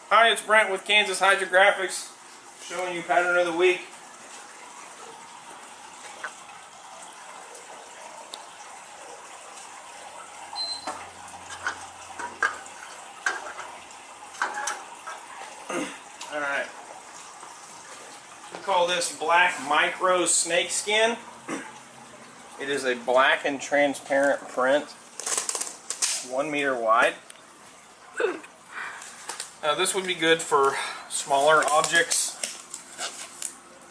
Hi, it's Brent with Kansas Hydrographics, showing you pattern of the week. Alright, we call this black micro snake skin. It is a black and transparent print, 1 meter wide. Now this would be good for smaller objects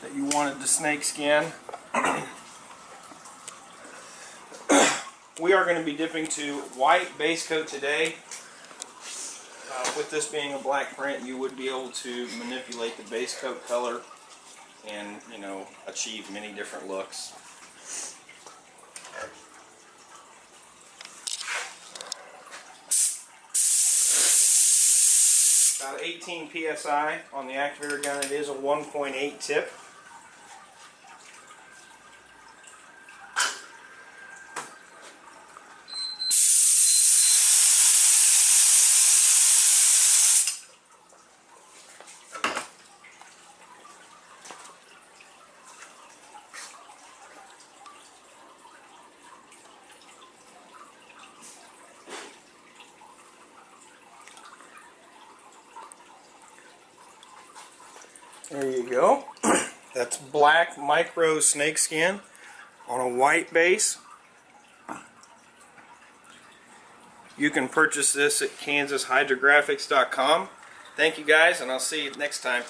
that you wanted to snake skin. We are going to be dipping to white base coat today. With this being a black print, you would be able to manipulate the base coat color and, you know, achieve many different looks. About 18 psi on the activator gun. It is a 1.8 tip. There you go. That's black micro snakeskin on a white base. You can purchase this at KansasHydrographics.com. Thank you guys, and I'll see you next time.